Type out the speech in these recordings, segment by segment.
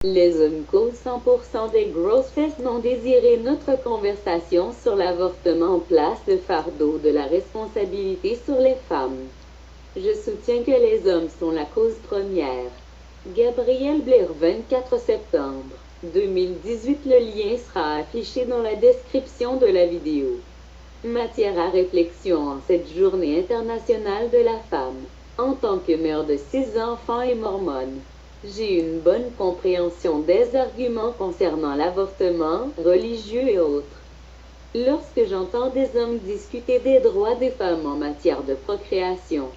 Les hommes causent 100% des grossesses non désirées. Notre conversation sur l'avortement place le fardeau de la responsabilité sur les femmes. Je soutiens que les hommes sont la cause première. Gabriel Blair, 24 septembre 2018. Le lien sera affiché dans la description de la vidéo. Matière à réflexion en cette journée internationale de la femme. En tant que mère de 6 enfants et mormone, j'ai une bonne compréhension des arguments concernant l'avortement, religieux et autres. Lorsque j'entends des hommes discuter des droits des femmes en matière de procréation,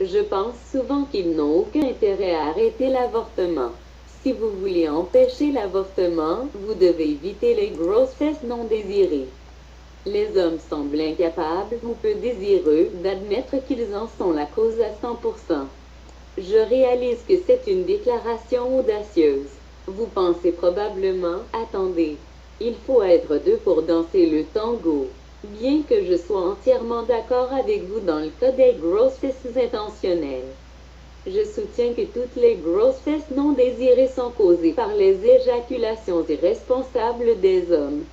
je pense souvent qu'ils n'ont aucun intérêt à arrêter l'avortement. Si vous voulez empêcher l'avortement, vous devez éviter les grossesses non désirées. Les hommes semblent incapables ou peu désireux d'admettre qu'ils en sont la cause à 100%. Je réalise que c'est une déclaration audacieuse. Vous pensez probablement, attendez, il faut être deux pour danser le tango. Bien que je sois entièrement d'accord avec vous dans le cas des grossesses intentionnelles, je soutiens que toutes les grossesses non désirées sont causées par les éjaculations irresponsables des hommes.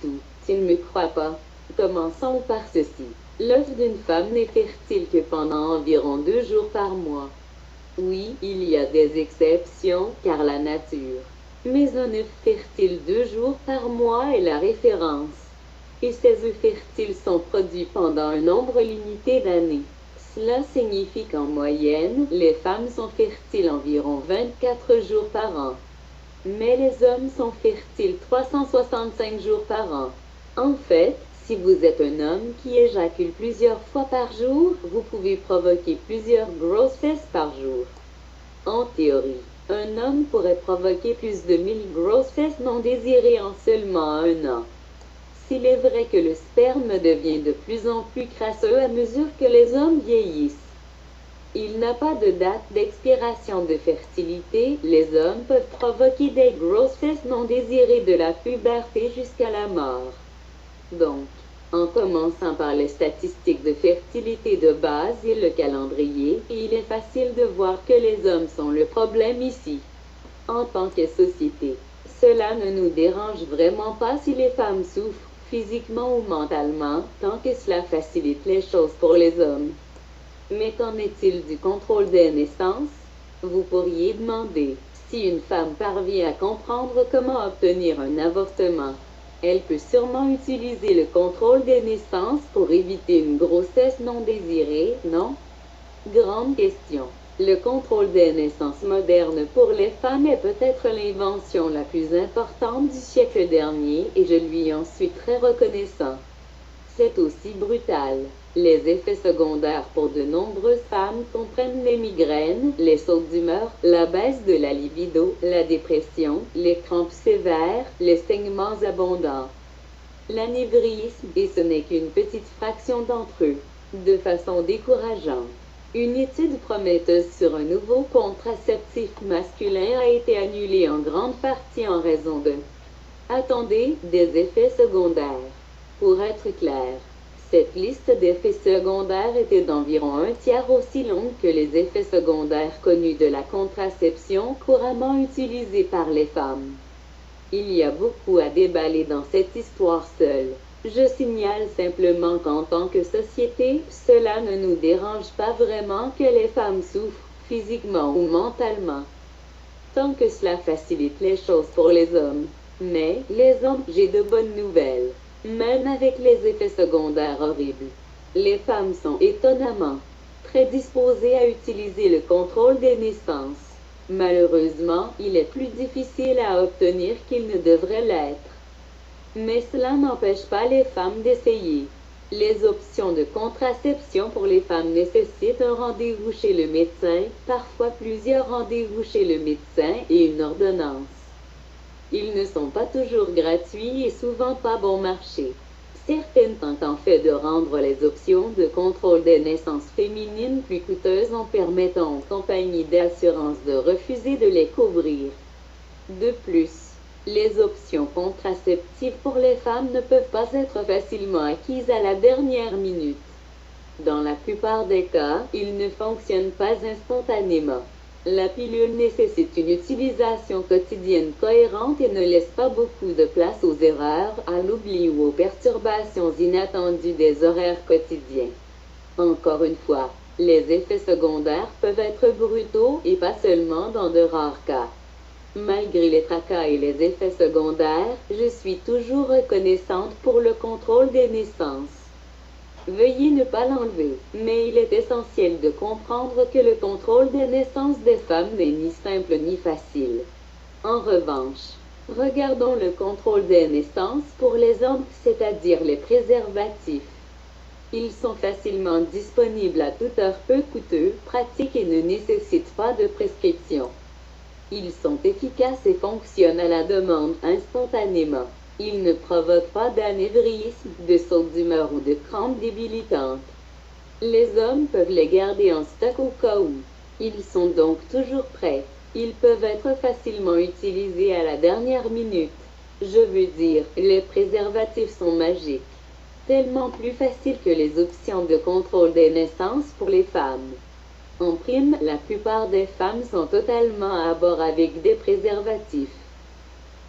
Tout, tu ne me crois pas? Commençons par ceci. L'œuf d'une femme n'est fertile que pendant environ 2 jours par mois. Oui, il y a des exceptions, car la nature. Mais un œuf fertile 2 jours par mois est la référence. Et ces œufs fertiles sont produits pendant un nombre limité d'années. Cela signifie qu'en moyenne, les femmes sont fertiles environ 24 jours par an. Mais les hommes sont fertiles 365 jours par an. En fait, si vous êtes un homme qui éjacule plusieurs fois par jour, vous pouvez provoquer plusieurs grossesses par jour. En théorie, un homme pourrait provoquer plus de 1000 grossesses non désirées en seulement 1 an. S'il est vrai que le sperme devient de plus en plus crasseux à mesure que les hommes vieillissent, il n'a pas de date d'expiration de fertilité, les hommes peuvent provoquer des grossesses non désirées de la puberté jusqu'à la mort. Donc, en commençant par les statistiques de fertilité de base et le calendrier, il est facile de voir que les hommes sont le problème ici. En tant que société, cela ne nous dérange vraiment pas si les femmes souffrent, physiquement ou mentalement, tant que cela facilite les choses pour les hommes. Mais qu'en est-il du contrôle des naissances? Vous pourriez demander, si une femme parvient à comprendre comment obtenir un avortement, elle peut sûrement utiliser le contrôle des naissances pour éviter une grossesse non désirée, non? Grande question. Le contrôle des naissances modernes pour les femmes est peut-être l'invention la plus importante du siècle dernier et je lui en suis très reconnaissant. C'est aussi brutal. Les effets secondaires pour de nombreuses femmes comprennent les migraines, les sautes d'humeur, la baisse de la libido, la dépression, les crampes sévères, les saignements abondants, l'anévrisme, et ce n'est qu'une petite fraction d'entre eux. De façon décourageante, une étude prometteuse sur un nouveau contraceptif masculin a été annulée en grande partie en raison de, attendez, des effets secondaires. Pour être clair, cette liste d'effets secondaires était d'environ 1/3 aussi longue que les effets secondaires connus de la contraception couramment utilisée par les femmes. Il y a beaucoup à déballer dans cette histoire seule. Je signale simplement qu'en tant que société, cela ne nous dérange pas vraiment que les femmes souffrent, physiquement ou mentalement, tant que cela facilite les choses pour les hommes. Mais, les hommes, j'ai de bonnes nouvelles. Même avec les effets secondaires horribles, les femmes sont étonnamment très disposées à utiliser le contrôle des naissances. Malheureusement, il est plus difficile à obtenir qu'il ne devrait l'être. Mais cela n'empêche pas les femmes d'essayer. Les options de contraception pour les femmes nécessitent un rendez-vous chez le médecin, parfois plusieurs rendez-vous chez le médecin et une ordonnance. Ils ne sont pas toujours gratuits et souvent pas bon marché. Certaines tentent en fait de rendre les options de contrôle des naissances féminines plus coûteuses en permettant aux compagnies d'assurance de refuser de les couvrir. De plus, les options contraceptives pour les femmes ne peuvent pas être facilement acquises à la dernière minute. Dans la plupart des cas, ils ne fonctionnent pas instantanément. La pilule nécessite une utilisation quotidienne cohérente et ne laisse pas beaucoup de place aux erreurs, à l'oubli ou aux perturbations inattendues des horaires quotidiens. Encore une fois, les effets secondaires peuvent être brutaux et pas seulement dans de rares cas. Malgré les tracas et les effets secondaires, je suis toujours reconnaissante pour le contrôle des naissances. Veuillez ne pas l'enlever, mais il est essentiel de comprendre que le contrôle des naissances des femmes n'est ni simple ni facile. En revanche, regardons le contrôle des naissances pour les hommes, c'est-à-dire les préservatifs. Ils sont facilement disponibles à toute heure, peu coûteux, pratiques et ne nécessitent pas de prescription. Ils sont efficaces et fonctionnent à la demande instantanément. Ils ne provoquent pas d'anévrisme, de sautes d'humeur ou de crampes débilitantes. Les hommes peuvent les garder en stock au cas où. Ils sont donc toujours prêts. Ils peuvent être facilement utilisés à la dernière minute. Je veux dire, les préservatifs sont magiques. Tellement plus faciles que les options de contrôle des naissances pour les femmes. En prime, la plupart des femmes sont totalement à bord avec des préservatifs.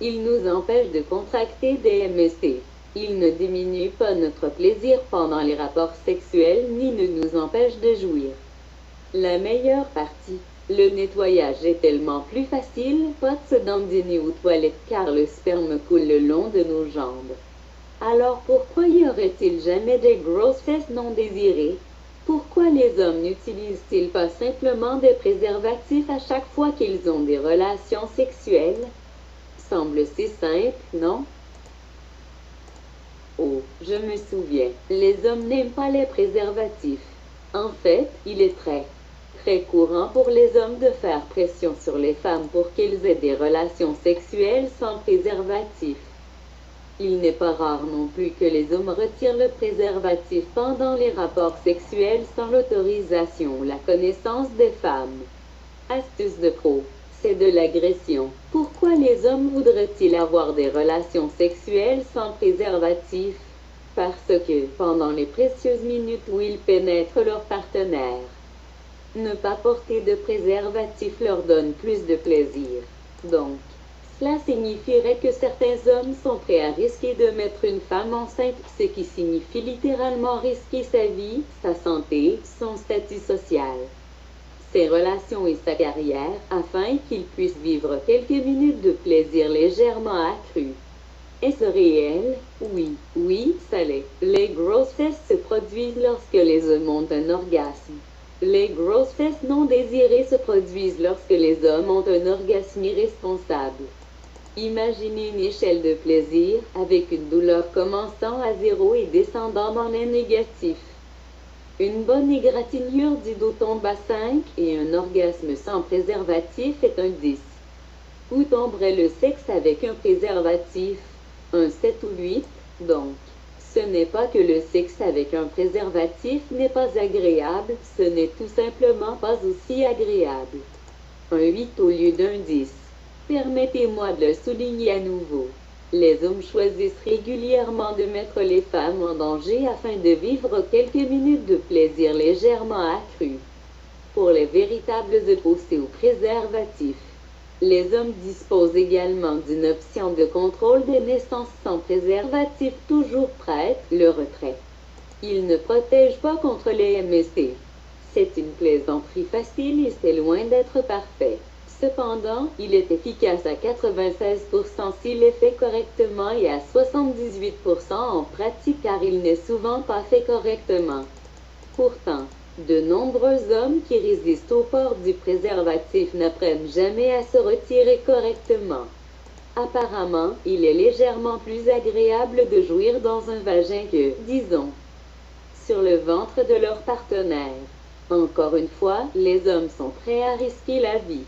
Ils nous empêchent de contracter des MST. Ils ne diminuent pas notre plaisir pendant les rapports sexuels ni ne nous empêchent de jouir. La meilleure partie, le nettoyage est tellement plus facile, pas de se dandiner aux toilettes car le sperme coule le long de nos jambes. Alors pourquoi y aurait-il jamais des grosses fesses non désirées? Pourquoi les hommes n'utilisent-ils pas simplement des préservatifs à chaque fois qu'ils ont des relations sexuelles? Semble si simple, non? Oh, je me souviens, les hommes n'aiment pas les préservatifs. En fait, il est très courant pour les hommes de faire pression sur les femmes pour qu'ils aient des relations sexuelles sans préservatif. Il n'est pas rare non plus que les hommes retirent le préservatif pendant les rapports sexuels sans l'autorisation ou la connaissance des femmes. Astuce de pro. C'est de l'agression. Pourquoi les hommes voudraient-ils avoir des relations sexuelles sans préservatif? Parce que, pendant les précieuses minutes où ils pénètrent leur partenaire, ne pas porter de préservatif leur donne plus de plaisir. Donc, cela signifierait que certains hommes sont prêts à risquer de mettre une femme enceinte, ce qui signifie littéralement risquer sa vie, sa santé, son statut social, ses relations et sa carrière, afin qu'ils puissent vivre quelques minutes de plaisir légèrement accru. Est-ce réel? Oui, ça l'est. Les grosses fesses se produisent lorsque les hommes ont un orgasme. Les grosses fesses non désirées se produisent lorsque les hommes ont un orgasme irresponsable. Imaginez une échelle de plaisir, avec une douleur commençant à 0 et descendant dans les négatifs. Une bonne égratignure du dos tombe à 5 et un orgasme sans préservatif est un 10. Où tomberait le sexe avec un préservatif? Un 7 ou 8, donc. Ce n'est pas que le sexe avec un préservatif n'est pas agréable, ce n'est tout simplement pas aussi agréable. Un 8 au lieu d'un 10. Permettez-moi de le souligner à nouveau. Les hommes choisissent régulièrement de mettre les femmes en danger afin de vivre quelques minutes de plaisir légèrement accru. Pour les véritables opposés au préservatif, les hommes disposent également d'une option de contrôle des naissances sans préservatif toujours prête, le retrait. Ils ne protègent pas contre les MST. C'est une plaisanterie facile et c'est loin d'être parfait. Cependant, il est efficace à 96% s'il est fait correctement et à 78% en pratique car il n'est souvent pas fait correctement. Pourtant, de nombreux hommes qui résistent au port du préservatif n'apprennent jamais à se retirer correctement. Apparemment, il est légèrement plus agréable de jouir dans un vagin que, disons, sur le ventre de leur partenaire. Encore une fois, les hommes sont prêts à risquer la vie,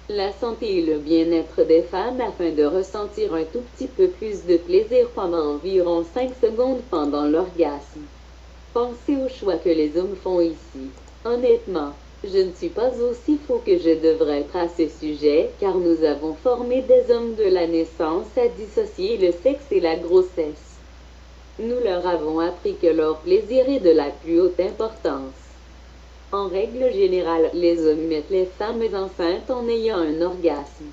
la santé et le bien-être des femmes afin de ressentir un tout petit peu plus de plaisir pendant environ 5 secondes pendant l'orgasme. Pensez au choix que les hommes font ici. Honnêtement, je ne suis pas aussi faux que je devrais être à ce sujet, car nous avons formé des hommes de la naissance à dissocier le sexe et la grossesse. Nous leur avons appris que leur plaisir est de la plus haute importance. En règle générale, les hommes mettent les femmes enceintes en ayant un orgasme.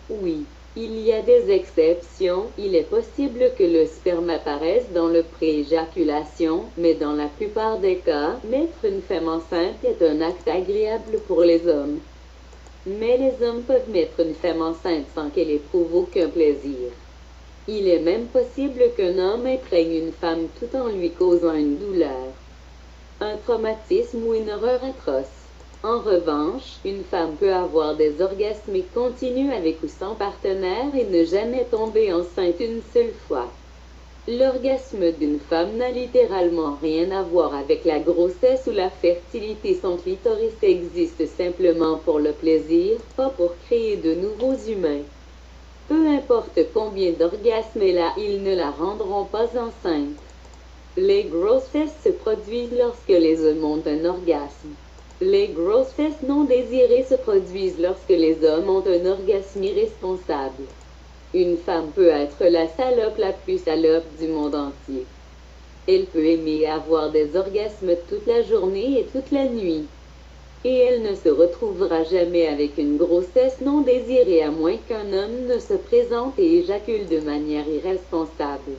Oui, il y a des exceptions, il est possible que le sperme apparaisse dans le pré-éjaculation, mais dans la plupart des cas, mettre une femme enceinte est un acte agréable pour les hommes. Mais les hommes peuvent mettre une femme enceinte sans qu'elle éprouve aucun plaisir. Il est même possible qu'un homme étreigne une femme tout en lui causant une douleur, un traumatisme ou une horreur atroce. En revanche, une femme peut avoir des orgasmes continus avec ou sans partenaire et ne jamais tomber enceinte une seule fois. L'orgasme d'une femme n'a littéralement rien à voir avec la grossesse ou la fertilité. Son clitoris existe simplement pour le plaisir, pas pour créer de nouveaux humains. Peu importe combien d'orgasmes elle a, ils ne la rendront pas enceinte. Les grossesses se produisent lorsque les hommes ont un orgasme. Les grossesses non désirées se produisent lorsque les hommes ont un orgasme irresponsable. Une femme peut être la salope la plus salope du monde entier. Elle peut aimer avoir des orgasmes toute la journée et toute la nuit. Et elle ne se retrouvera jamais avec une grossesse non désirée à moins qu'un homme ne se présente et éjacule de manière irresponsable.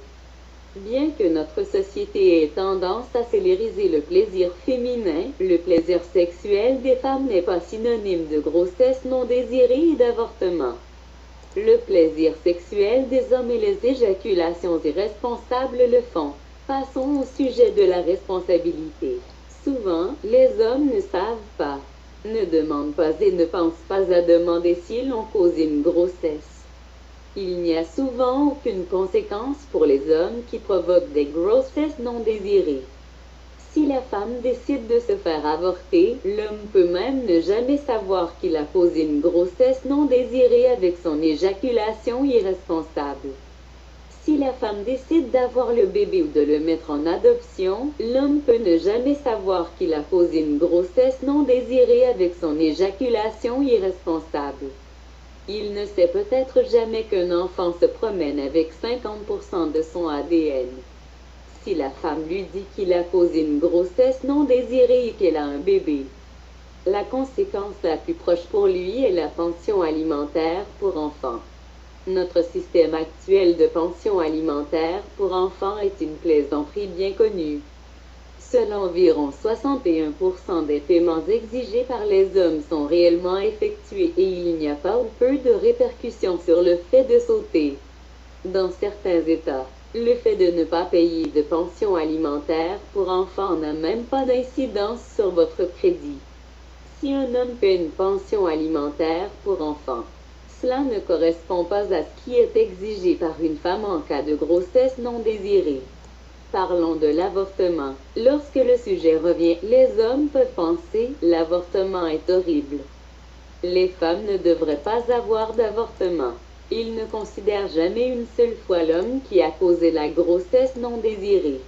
Bien que notre société ait tendance à célériser le plaisir féminin, le plaisir sexuel des femmes n'est pas synonyme de grossesse non désirée et d'avortement. Le plaisir sexuel des hommes et les éjaculations irresponsables le font. Passons au sujet de la responsabilité. Souvent, les hommes ne savent pas, ne demandent pas et ne pensent pas à demander s'ils ont causé une grossesse. Il n'y a souvent aucune conséquence pour les hommes qui provoquent des grossesses non désirées. Si la femme décide de se faire avorter, l'homme peut même ne jamais savoir qu'il a causé une grossesse non désirée avec son éjaculation irresponsable. Si la femme décide d'avoir le bébé ou de le mettre en adoption, l'homme peut ne jamais savoir qu'il a causé une grossesse non désirée avec son éjaculation irresponsable. Il ne sait peut-être jamais qu'un enfant se promène avec 50% de son ADN. Si la femme lui dit qu'il a causé une grossesse non désirée et qu'elle a un bébé, la conséquence la plus proche pour lui est la pension alimentaire pour enfants. Notre système actuel de pension alimentaire pour enfants est une plaisanterie bien connue. Seuls environ 61% des paiements exigés par les hommes sont réellement effectués et il n'y a pas ou peu de répercussions sur le fait de sauter. Dans certains États, le fait de ne pas payer de pension alimentaire pour enfants n'a même pas d'incidence sur votre crédit. Si un homme paie une pension alimentaire pour enfants, cela ne correspond pas à ce qui est exigé par une femme en cas de grossesse non désirée. Parlons de l'avortement. Lorsque le sujet revient, les hommes peuvent penser « l'avortement est horrible ». Les femmes ne devraient pas avoir d'avortement. Ils ne considèrent jamais une seule fois l'homme qui a causé la grossesse non désirée.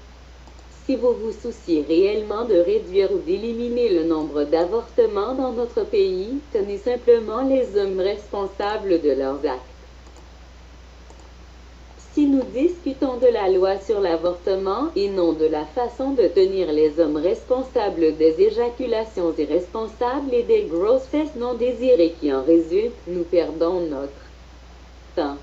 Si vous vous souciez réellement de réduire ou d'éliminer le nombre d'avortements dans notre pays, tenez simplement les hommes responsables de leurs actes. Si nous discutons de la loi sur l'avortement et non de la façon de tenir les hommes responsables des éjaculations irresponsables et des grossesses non désirées qui en résultent, nous perdons notre temps.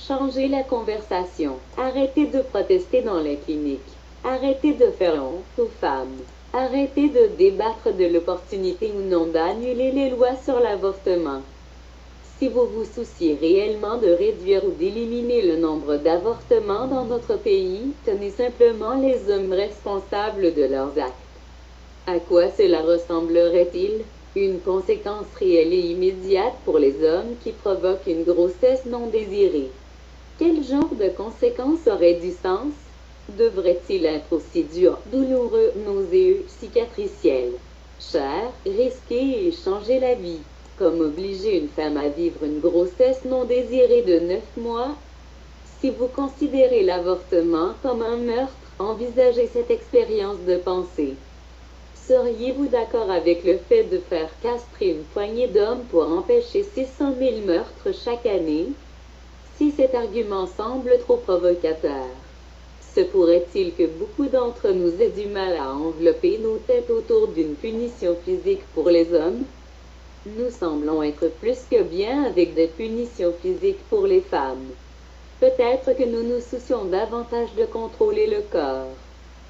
Changez la conversation. Arrêtez de protester dans les cliniques. Arrêtez de faire honte aux femmes. Arrêtez de débattre de l'opportunité ou non d'annuler les lois sur l'avortement. Si vous vous souciez réellement de réduire ou d'éliminer le nombre d'avortements dans notre pays, tenez simplement les hommes responsables de leurs actes. À quoi cela ressemblerait-il? Une conséquence réelle et immédiate pour les hommes qui provoquent une grossesse non désirée. Quel genre de conséquences aurait du sens? Devrait-il être aussi dur, douloureux, nauséeux, cicatriciel, cher, risqué et changer la vie? Comme obliger une femme à vivre une grossesse non désirée de 9 mois? Si vous considérez l'avortement comme un meurtre, envisagez cette expérience de pensée. Seriez-vous d'accord avec le fait de faire castrer une poignée d'hommes pour empêcher 600 000 meurtres chaque année? Si cet argument semble trop provocateur, Se pourrait-il que beaucoup d'entre nous aient du mal à envelopper nos têtes autour d'une punition physique pour les hommes? Nous semblons être plus que bien avec des punitions physiques pour les femmes. Peut-être que nous nous soucions davantage de contrôler le corps,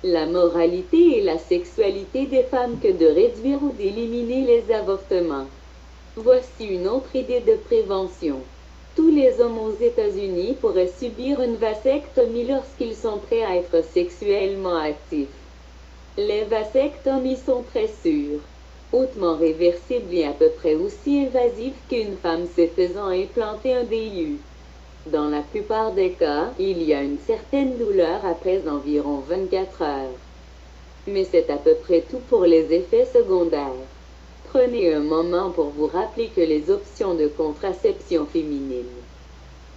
la moralité et la sexualité des femmes que de réduire ou d'éliminer les avortements. Voici une autre idée de prévention. Tous les hommes aux États-Unis pourraient subir une vasectomie lorsqu'ils sont prêts à être sexuellement actifs. Les vasectomies sont très sûres, hautement réversibles et à peu près aussi invasives qu'une femme se faisant implanter un DIU. Dans la plupart des cas, il y a une certaine douleur après environ 24 heures. Mais c'est à peu près tout pour les effets secondaires. Prenez un moment pour vous rappeler que les options de contraception féminine,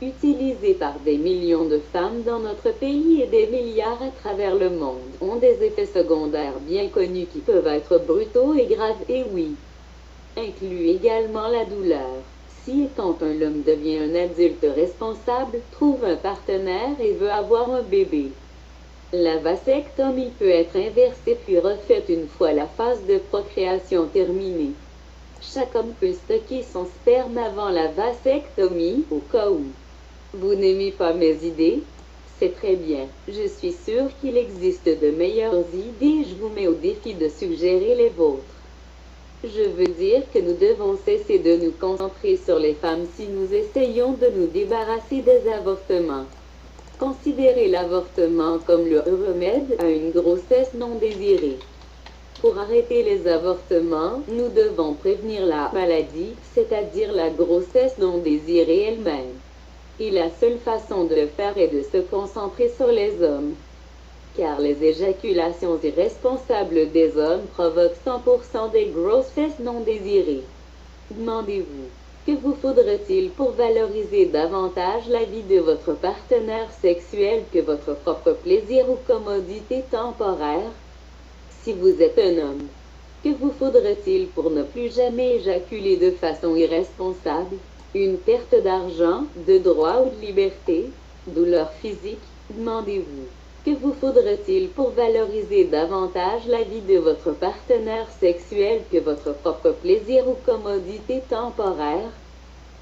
utilisées par des millions de femmes dans notre pays et des milliards à travers le monde, ont des effets secondaires bien connus qui peuvent être brutaux et graves et oui, incluent également la douleur. Si et quand un homme devient un adulte responsable, trouve un partenaire et veut avoir un bébé, la vasectomie peut être inversée puis refaite une fois la phase de procréation terminée. Chaque homme peut stocker son sperme avant la vasectomie, au cas où. Vous n'aimez pas mes idées? C'est très bien. Je suis sûre qu'il existe de meilleures idées et je vous mets au défi de suggérer les vôtres. Je veux dire que nous devons cesser de nous concentrer sur les femmes si nous essayons de nous débarrasser des avortements. Considérez l'avortement comme le remède à une grossesse non désirée. Pour arrêter les avortements, nous devons prévenir la maladie, c'est-à-dire la grossesse non désirée elle-même. Et la seule façon de le faire est de se concentrer sur les hommes. Car les éjaculations irresponsables des hommes provoquent 100% des grossesses non désirées. Demandez-vous, que vous faudrait-il pour valoriser davantage la vie de votre partenaire sexuel que votre propre plaisir ou commodité temporaire? Si vous êtes un homme, que vous faudrait-il pour ne plus jamais éjaculer de façon irresponsable? Une perte d'argent, de droits ou de liberté? Douleur physique? Demandez-vous, que vous faudrait-il pour valoriser davantage la vie de votre partenaire sexuel que votre propre plaisir ou commodité temporaire?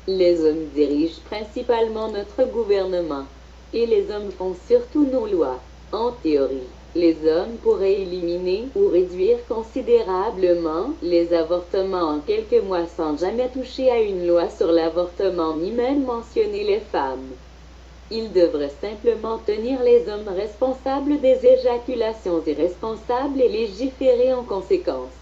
Les hommes dirigent principalement notre gouvernement, et les hommes font surtout nos lois. En théorie, les hommes pourraient éliminer ou réduire considérablement les avortements en quelques mois sans jamais toucher à une loi sur l'avortement ni même mentionner les femmes. Ils devraient simplement tenir les hommes responsables des éjaculations irresponsables et légiférer en conséquence.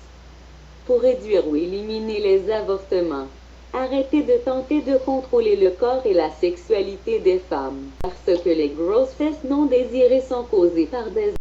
Pour réduire ou éliminer les avortements, arrêtez de tenter de contrôler le corps et la sexualité des femmes, parce que les grossesses non désirées sont causées par des